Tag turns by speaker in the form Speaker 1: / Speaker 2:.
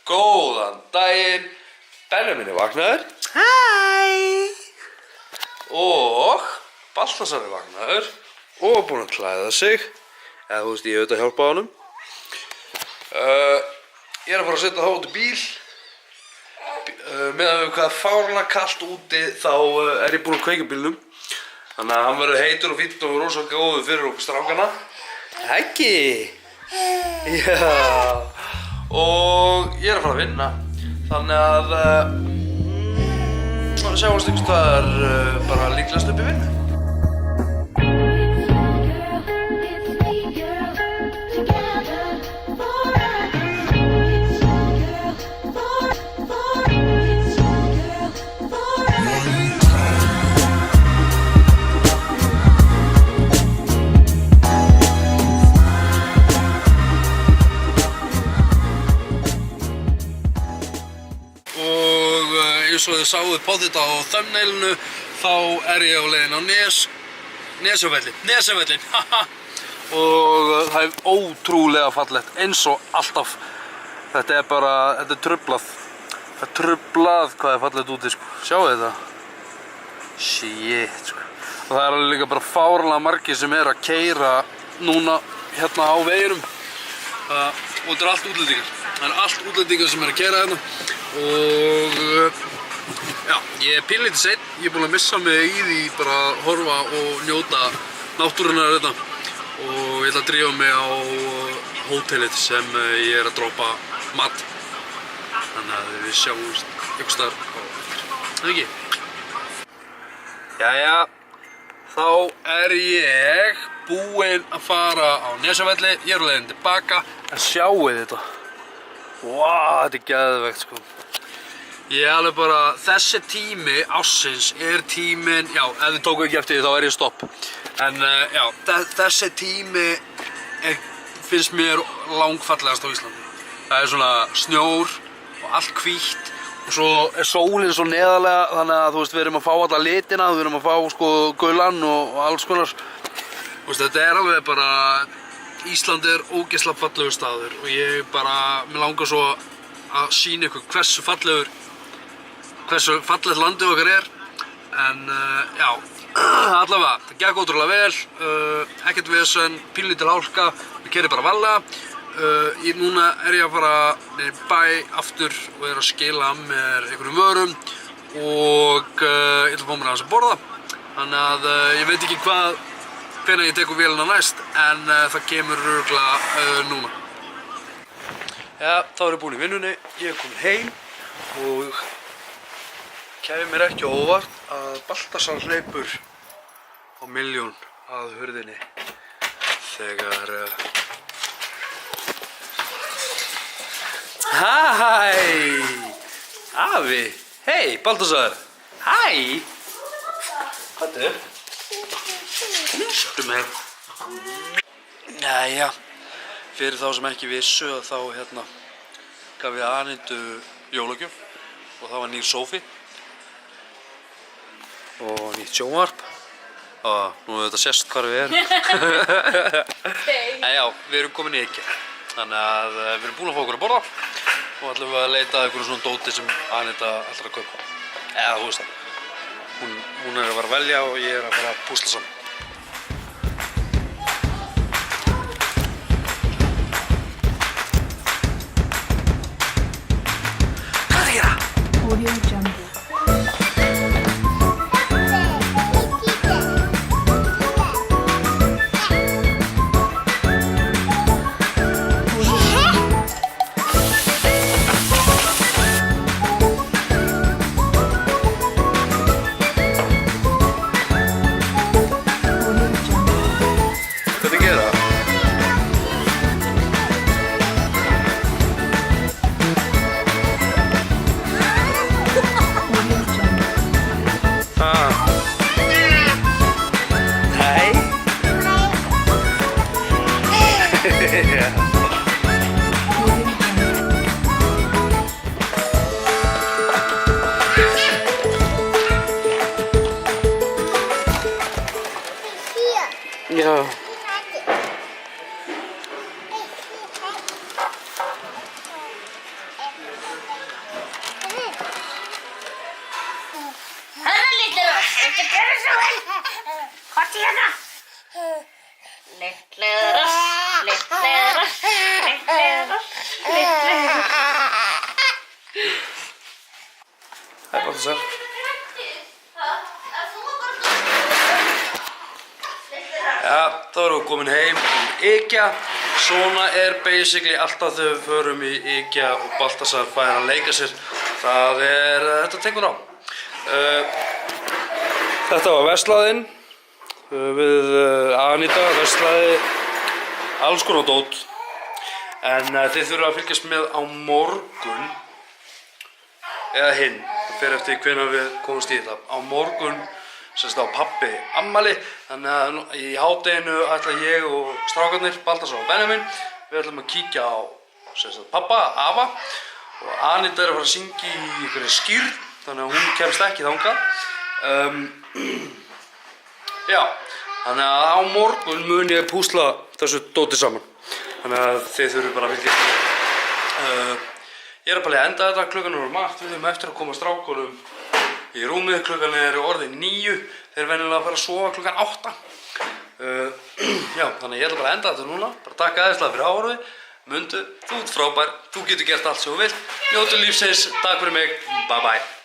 Speaker 1: Góðan daginn, Benjamin vaknaður.
Speaker 2: Hæ!
Speaker 1: Og Baltasar vaknaður og búinn að klæða sig. Eða þú veist, ég auðvitað hjálpa á honum. Ég að fara að setja þá út í bíl. Meðan við hvað fáránlega kalt úti þá ég búinn að kveikja bílnum. Þannig að hann verður heitur og fínn og rosalega góður fyrir okkur strákana. Ekki! Já! Og ég að fara að vinna. Þannig að sjáumst einhvers staðar bara líklegast upp í vinnu. Eins og þið sáuð potið á thumbnailinu þá ég á leiðin á Nesjavöllin og það ótrúlega fallegt eins og alltaf. Þetta er trublað. Það er trublað hvað fallegt úti sko. Sjáu þetta? Shit sko. Og það alveg líka bara fáránlega margir sem að keyra núna hérna á veginum. Og þetta allt útlendingar. Það allt útlendingar sem að keyra hérna og já, ég pínlítið seinn, ég búinn að missa mig í því bara að horfa og njóta náttúrunnar þetta og ég ætla að drífa mig á hótelið sem ég að droppa mat. Þannig að við sjáumst einhvers staðar á eftir. Ekki? Jæja, þá ég búinn að fara á Nesjavelli, ég á leiðin tilbaka. En sjáu þetta. Vá, þetta geðveikt sko. Ég alveg bara, þessi tími ársins tíminn, já, ef þið tóku ekki eftir því þá ég stopp. En já, þessi tími finnst mér langfallegast á Íslandi. Það svona snjór og allt hvítt og svo sólin svo neðarlega þannig að þú veist, við erum að fá alla litina, við erum að fá sko gulan og alls konar. Þú veist, þetta alveg bara, Ísland ógeðslega fallegur staður og ég bara, mér langar svo að sýna ykkur hversu fallegt landið okkar en já, allavega, það gekk ótrúlega vel, ekkert vesen, pínlítil hálka, við keyrum bara varlega. Núna ég að fara niður í bæ aftur og að skila af mér einhverjum vörum og ég ætla að fá mér aðeins að borða. Þannig að ég veit ekki hvenær ég tekur vélina næst en það kemur örugglega núna. Já, þá ég búinn í vinnunni, ég komin heim og kæmi mér ekki á óvart að Baltasar hleypur á 1.000.000 að hurðinni þegar Hæ! Afi! Hei, Baltasar! Hæ! Hvað Sjáðu mér. Jæja, fyrir þá sem ekki vissu þá gaf ég Anítu jólagjöf og það var nýr sófi og nýtt sjónvarp og nú þetta sést hvar við En já, við erum komin í Eggjar þannig að við erum búin að fá okkur að borða og ætlum við að leita að einhverju svona dóti sem Aníta ætlar að kaupa. Eða þú veist, hún að fara að velja og ég að fara að púsla saman. Hvað að gera?
Speaker 3: Audio Jungle. Gjörðu svo vel. Komdu hérna. Litli rass, litli rass, litli rass, litli rass.
Speaker 1: Hæ, Baltasar. Já, þá erum við komin heim IKEA. Svona basically alltaf þegar við förum í IKEA og Baltasar fær að leika sér. Þetta tekur á. Þetta var verslaðinn. Við Anita verslaði alls konar dót. En þið þurfa að fylgjast með á morgun. Eða hinn. Það fer eftir hvenær við komumst í þetta. Á morgun á pabbi ammali, þannig að í hádeginu ætla ég og strákarnir, Baltasar og Benjamin, við ætlum að kíkja á pappa, afa, og Anita er að fara að syngja í einhverju skýrn, þannig að hún kemst ekki þangað. Já, þannig að á morgun mun ég púsla þessu dóti saman, þannig að þið þurfum bara að fylgjast með. Ég er að enda þetta, klukkan er margt, við höfum eftir að koma strákunum í rúmið, klukkan er orðið 9, þeir venjulega að fara að sofa klukkan 8. Já, þannig að ég ætla bara að enda þetta núna, bara takk aðeinslega fyrir áhorfið. Mundu, þú ert frábær, þú getur gert allt sem þú vilt, njótu lífsins, takk fyrir mig, bye bye.